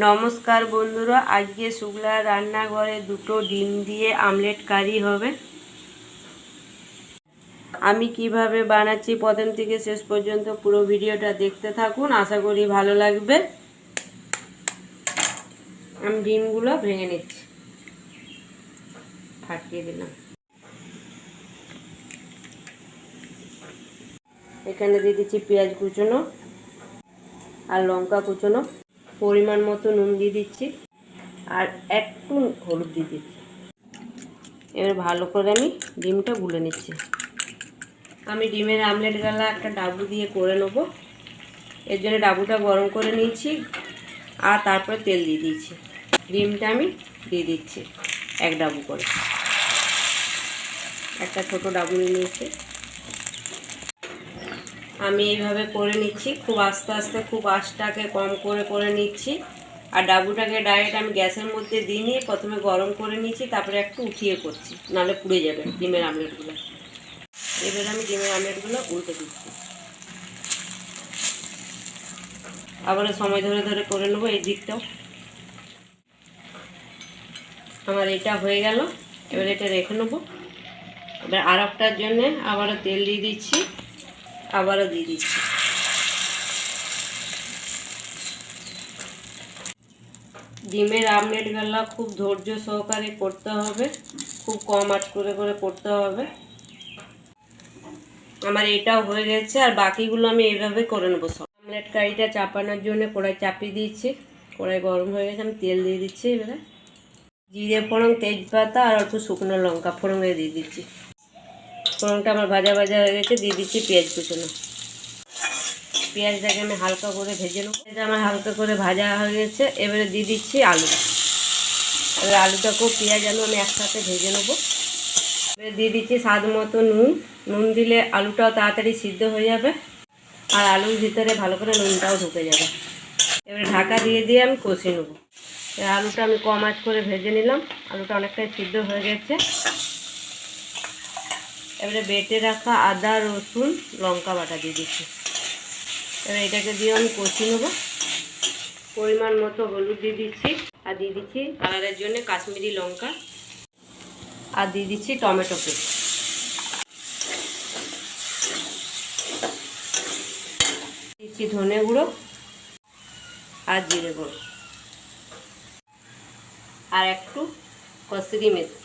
নমস্কার বন্ধুরা, আজকে শুক্লা রান্নাঘরে দুটো ডিম দিয়ে আমলেট কারি হবে। আমি কিভাবে বানাচ্ছি প্রথম থেকে শেষ পর্যন্ত পুরো ভিডিওটা দেখতে থাকুন, আশা করি ভালো লাগবে। আমি ডিমগুলো ভেঙে নিচ্ছি, ফাটিয়ে দিলাম। এখানে দিয়ে দিচ্ছি পেঁয়াজ কুচনো আর লঙ্কা কুচনো, পরিমাণ মতো নুন দিয়ে দিচ্ছি আর একটু হলুদ দিয়ে দিচ্ছি। এবার ভালো করে আমি ডিমটা গুলে নিচ্ছি। আমি ডিমের আমলেট গালা একটা ডাবু দিয়ে করে নেবো। এর জন্য ডাবুটা গরম করে নিয়েছি আর তারপরে তেল দিয়ে দিয়েছি। ডিমটা আমি দিয়ে দিচ্ছি এক ডাবু করে, একটা ছোটো ডাবু নিয়ে নিয়েছি। আমি এইভাবে করে নিচ্ছি, খুব আস্তে আস্তে, খুব আঁচটাকে কম করে করে নিচ্ছি। আর ডাবুটাকে ডাইরেক্ট আমি গ্যাসের মধ্যে দিয়ে নিয়ে প্রথমে গরম করে নিচ্ছি, তারপরে একটু উঠিয়ে করছি, নাহলে পুড়ে যাবে ডিমের আমলেটগুলো। এবার আমি ডিমের আমলেটগুলো উল্টে দিচ্ছি, আবার সময় ধরে ধরে করে নেবো। এই দিকটাও আমার এটা হয়ে গেল। এবার এটা রেখে নেবো। এবার আর একটার জন্যে আবারও তেল দিয়ে দিচ্ছি, আবারও দিয়ে দিচ্ছি। ডিমের আমলেটগুলো খুব ধৈর্য সহকারে করতে হবে, খুব কম আঁচ করে করে করতে হবে। আমার এটাও হয়ে গেছে, আর বাকিগুলো আমি এইভাবে করে নেবো সব। আমলেট কারিটা চাপানোর জন্য কড়াই চাপিয়ে দিয়েছি, কড়াই গরম হয়ে গেছে। আমি তেল দিয়ে দিচ্ছি। এবারে জিরে ফোড়ন, তেজপাতা আর অল্প শুকনো লঙ্কা ফোড়নে দিয়ে দিচ্ছি। ফোড়নটা আমার ভাজা ভাজা হয়ে গেছে, দিয়ে দিচ্ছি পেঁয়াজ কুচনো। পেঁয়াজটাকে আমি হালকা করে ভেজে নেবো। এটা আমার হালকা করে ভাজা হয়ে গেছে। এবারে দিয়ে দিচ্ছি আলু। এবার আলুটাকেও পেঁয়াজ আলু আমি একসাথে ভেজে নেবো। এবারে দিয়ে দিচ্ছি স্বাদ মতো নুন। নুন দিলে আলুটাও তাড়াতাড়ি সিদ্ধ হয়ে যাবে আর আলুর ভিতরে ভালো করে নুনটাও ঢুকে যাবে। এবারে ঢাকা দিয়ে দিয়ে আমি কষিয়ে নেবো। আলুটা আমি কম আঁচ করে ভেজে নিলাম, আলুটা অনেকটাই সিদ্ধ হয়ে গেছে। এবারে বেটে রাখা আদা রসুন লঙ্কা বাটা দিয়ে দিচ্ছি। এবার এটাকে দিয়ে আমি কষিয়ে নেবো। পরিমাণ মতো হলুদ দিয়ে দিচ্ছি, আর দিয়ে দিচ্ছি কালারের জন্য কাশ্মীরি লঙ্কা, আর দিয়ে দিচ্ছি টমেটো পেস্ট। দিচ্ছি ধনে গুঁড়ো আর জিরে গুঁড়ো আর একটু কসুরি মেথি।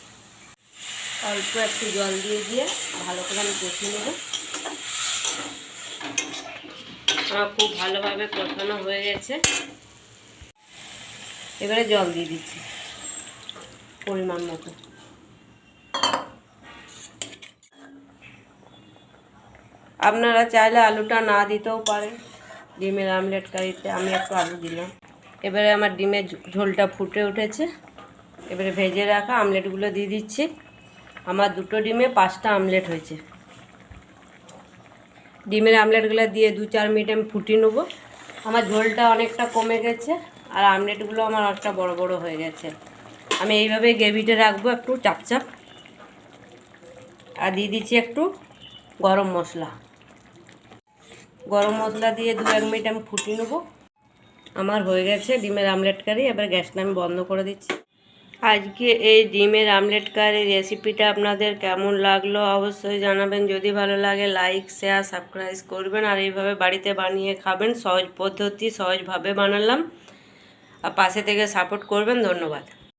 অল্প একটু জল দিয়ে দিয়ে ভালো করে আমি কষিয়ে নেব। আমার খুব ভালোভাবে কষানো হয়ে গেছে। এবারে জল দিয়ে দিচ্ছি পরিমাণ মতো। আপনারা চাইলে আলুটা না দিতেও পারেন ডিমের আমলেট কারিতে, আমি একটু আলু দিলাম। এবারে আমার ডিমের ঝোলটা ফুটে উঠেছে। এবারে ভেজে রাখা আমলেটগুলো দিয়ে দিচ্ছি। আমার দুটো ডিমে 5টা আমলেট হয়েছে। ডিমের আমলেটগুলো দিয়ে 2-4 মিনিট আমি ফুটিয়ে নেব। আমার ঝোলটা অনেকটা কমে গেছে আর আমলেটগুলো আমার অনেকটা বড় বড় হয়ে গেছে। আমি এইভাবে গ্রেভিটা রাখবো একটু চাপচাপ। আর দিয়ে দিচ্ছি একটু গরম মশলা। গরম মশলা দিয়ে 2-1 মিনিট আমি ফুটিয়ে নেব। আমার হয়ে গেছে ডিমের আমলেট কারি। এবার গ্যাসটা আমি বন্ধ করে দিচ্ছি। আজকে এই ডিমের আমলেট কারি রেসিপিটা আপনাদের কেমন লাগলো অবশ্যই জানাবেন। যদি ভালো লাগে লাইক শেয়ার সাবস্ক্রাইব করবেন, আর এইভাবে বাড়িতে বানিয়ে খাবেন। সহজ পদ্ধতি, সহজভাবে বানালাম, আর পাশে থেকে সাপোর্ট করবেন। ধন্যবাদ।